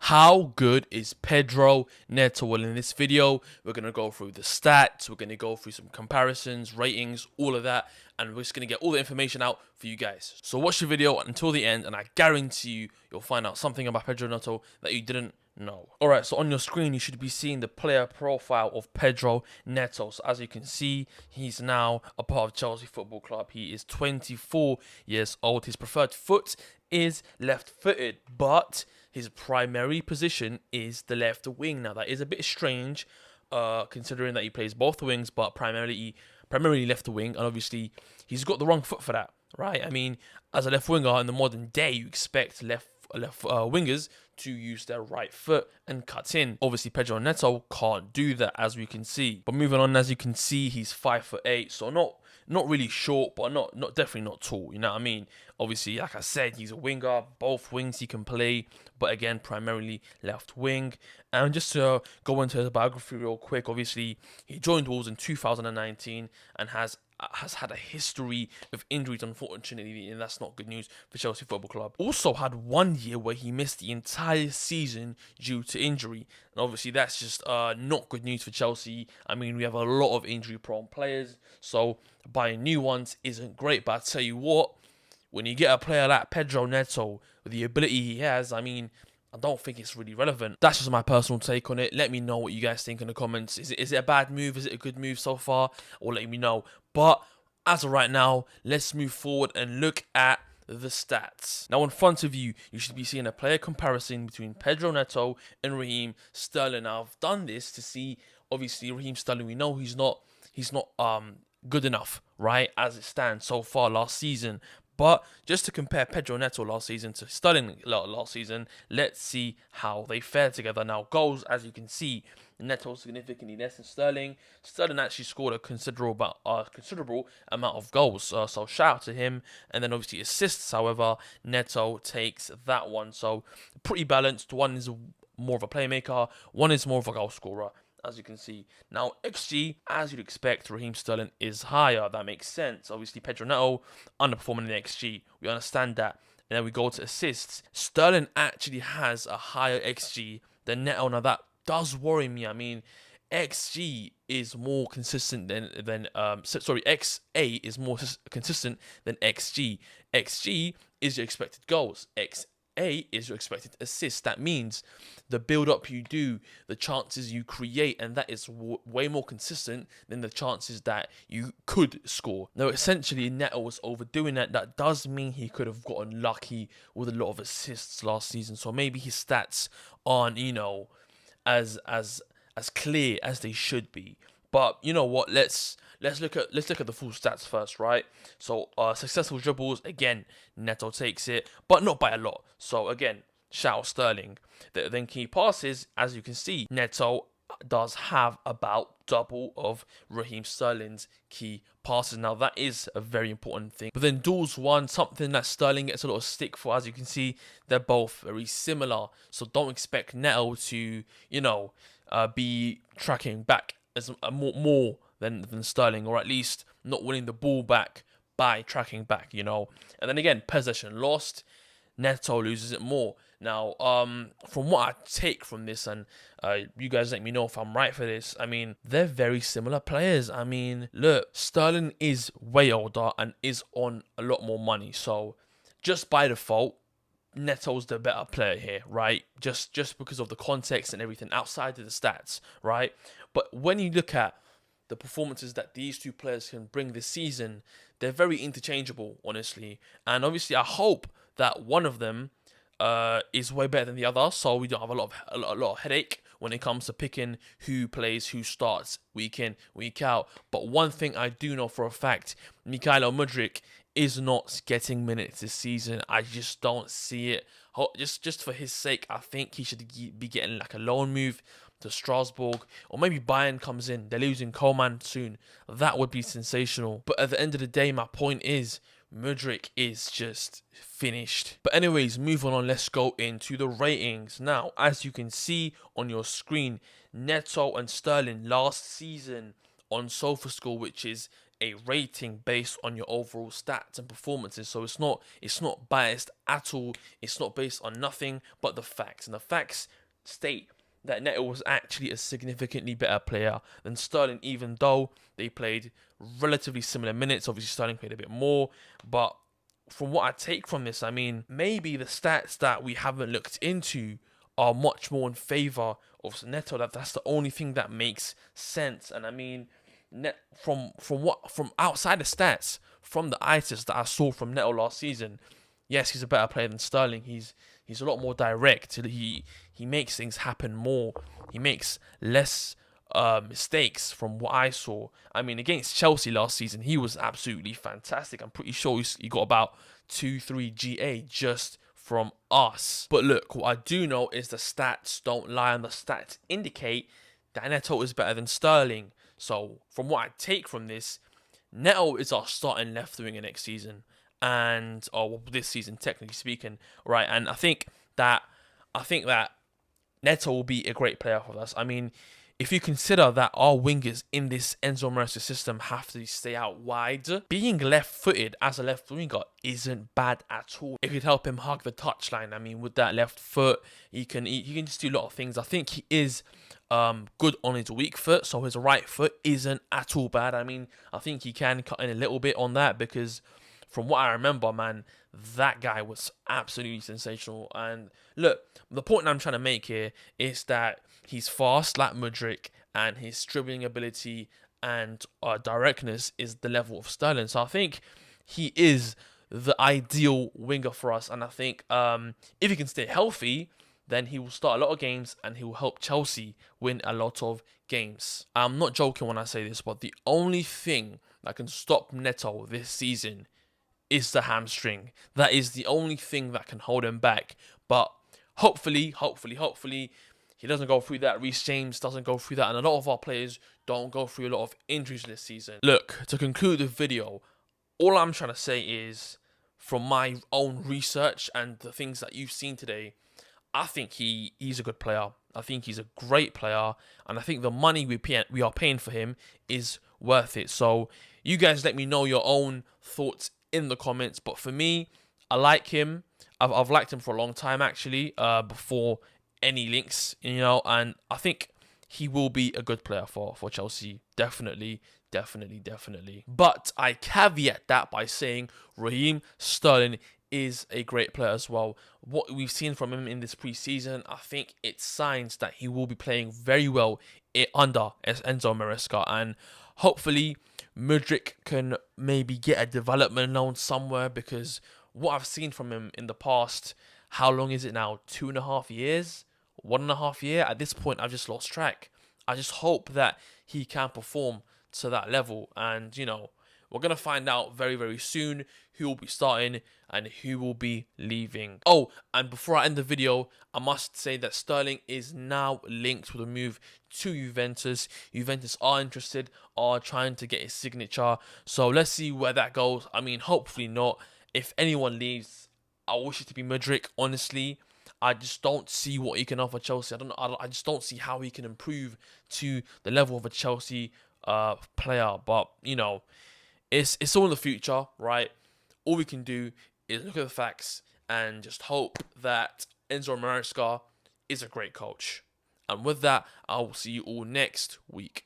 How good is Pedro Neto? Well, in this video, we're going to go through the stats, we're going to go through some comparisons, ratings, all of that, and we're just going to get all the information out for you guys. So watch the video until the end, and I guarantee you, you'll find out something about Pedro Neto that you didn't know. Alright, so on your screen, you should be seeing the player profile of Pedro Neto. So as you can see, he's now a part of Chelsea Football Club. He is 24 years old. His preferred foot is left-footed, but his primary position is the left wing. Now that is a bit strange, considering that he plays both wings, but primarily left wing, and obviously he's got the wrong foot for that, right? I mean, as a left winger in the modern day, you expect left wingers to use their right foot and cut in. Obviously, Pedro Neto can't do that, as we can see. But moving on, as you can see, he's 5'8", so not really short, but definitely not tall. You know what I mean? Obviously, like I said, he's a winger. Both wings he can play, but again, primarily left wing. And just to go into his biography real quick, obviously he joined Wolves in 2019 and has had a history of injuries, unfortunately, and that's not good news for Chelsea Football Club. Also had 1 year where he missed the entire season due to injury, and obviously that's just not good news for Chelsea. I mean, we have a lot of injury-prone players, so buying new ones isn't great. But I tell you what, when you get a player like Pedro Neto with the ability he has, I mean, I don't think it's really relevant. That's just my personal take on it. Let me know what you guys think in the comments. Is it a bad move? Is it a good move so far? Or let me know. But as of right now, let's move forward and look at the stats. Now in front of you, you should be seeing a player comparison between Pedro Neto and Raheem Sterling. Now I've done this to see, obviously, Raheem Sterling, we know he's not good enough, right, as it stands so far last season. But just to compare Pedro Neto last season to Sterling last season, let's see how they fare together. Now, goals, as you can see, Neto significantly less than Sterling. Sterling actually scored a considerable amount of goals, so shout out to him. And then obviously assists, however, Neto takes that one. So pretty balanced. One is more of a playmaker, one is more of a goal scorer, as you can see. Now, XG, as you'd expect, Raheem Sterling is higher. That makes sense. Obviously, Pedro Neto underperforming in XG. We understand that. And then we go to assists. Sterling actually has a higher XG than Neto. Now, that does worry me. I mean, XG is more consistent than XA is more consistent than XG. XG is your expected goals. XA is your expected assists. That means the build-up you do, the chances you create, and that is way more consistent than the chances that you could score. Now, essentially, Neto was overdoing that. That does mean he could have gotten lucky with a lot of assists last season. So maybe his stats aren't, as clear as they should be. But you know what? Let's look at the full stats first, right? So successful dribbles, again, Neto takes it, but not by a lot. So again, shout out Sterling. Then key passes, as you can see, Neto does have about double of Raheem Sterling's key passes. Now that is a very important thing. But then duels won, something that Sterling gets a lot of stick for. As you can see, they're both very similar. So don't expect Neto to, be tracking back as more than Sterling, or at least not winning the ball back by tracking back, And then again, possession lost, Neto loses it more. Now, from what I take from this, and you guys let me know if I'm right for this, I mean, they're very similar players. I mean, look, Sterling is way older and is on a lot more money. So, just by default, Neto's the better player here, right? Just because of the context and everything outside of the stats, right? But when you look at the performances that these two players can bring this season, they're very interchangeable, honestly. And obviously, I hope that one of them is way better than the other, so we don't have a lot of headache when it comes to picking who plays, who starts week in, week out. But one thing I do know for a fact, Mykhailo Mudryk is not getting minutes this season. I just don't see it. Just for his sake, I think he should be getting like a loan move to Strasbourg, or maybe Bayern comes in. They're losing Coleman soon. That would be sensational. But at the end of the day, my point is, Mudryk is just finished. But anyways, moving on, let's go into the ratings. Now, as you can see on your screen, Neto and Sterling last season on SofaScore, which is a rating based on your overall stats and performances. So it's not biased at all. It's not based on nothing but the facts. And the facts state that Neto was actually a significantly better player than Sterling, even though they played relatively similar minutes. Obviously, Sterling played a bit more, but from what I take from this, I mean, maybe the stats that we haven't looked into are much more in favour of Neto. That's the only thing that makes sense. And I mean, from outside the stats, from the itis that I saw from Neto last season, yes, he's a better player than Sterling. He's a lot more direct. He makes things happen more. He makes less mistakes from what I saw. I mean, against Chelsea last season, he was absolutely fantastic. I'm pretty sure he got about 2-3 GA just from us. But look, what I do know is the stats don't lie, and the stats indicate that Neto is better than Sterling. So from what I take from this, Neto is our starting left winger next season, and this season technically speaking, right? And I think that Neto will be a great player for us. I mean, if you consider that our wingers in this Enzo Maresca system have to stay out wide, being left-footed as a left winger isn't bad at all. It could help him hug the touchline. I mean, with that left foot, he can just do a lot of things. I think he is good on his weak foot, so his right foot isn't at all bad. I mean, I think he can cut in a little bit on that, because from what I remember, man, that guy was absolutely sensational. And look, the point I'm trying to make here is that he's fast like Mudryk, and his dribbling ability and directness is the level of Sterling. So I think he is the ideal winger for us. And I think if he can stay healthy, then he will start a lot of games and he will help Chelsea win a lot of games. I'm not joking when I say this, but the only thing that can stop Neto this season is the hamstring. That is the only thing that can hold him back. But hopefully, he doesn't go through that. Reece James doesn't go through that. And a lot of our players don't go through a lot of injuries this season. Look, to conclude the video, all I'm trying to say is, from my own research and the things that you've seen today, I think he's a good player. I think he's a great player. And I think the money we are paying for him is worth it. So you guys let me know your own thoughts in the comments. But for me, I like him. I've liked him for a long time, actually, before any links, and I think he will be a good player for Chelsea. Definitely. But I caveat that by saying Raheem Sterling is a great player as well. What we've seen from him in this preseason, I think it's signs that he will be playing very well under Enzo Maresca, and hopefully Mudryk can maybe get a development loan somewhere, because what I've seen from him in the past, how long is it now? 2.5 years? 1.5 years? At this point, I've just lost track. I just hope that he can perform to that level. And, we're going to find out very, very soon who will be starting and who will be leaving. Oh, and before I end the video, I must say that Sterling is now linked with a move to Juventus. Juventus are interested, are trying to get his signature. So let's see where that goes. I mean, hopefully not. If anyone leaves, I wish it to be Mudryk, honestly. I just don't see what he can offer Chelsea. I just don't see how he can improve to the level of a Chelsea player. But, it's all in the future, right? All we can do is look at the facts and just hope that Enzo Maresca is a great coach. And with that, I will see you all next week.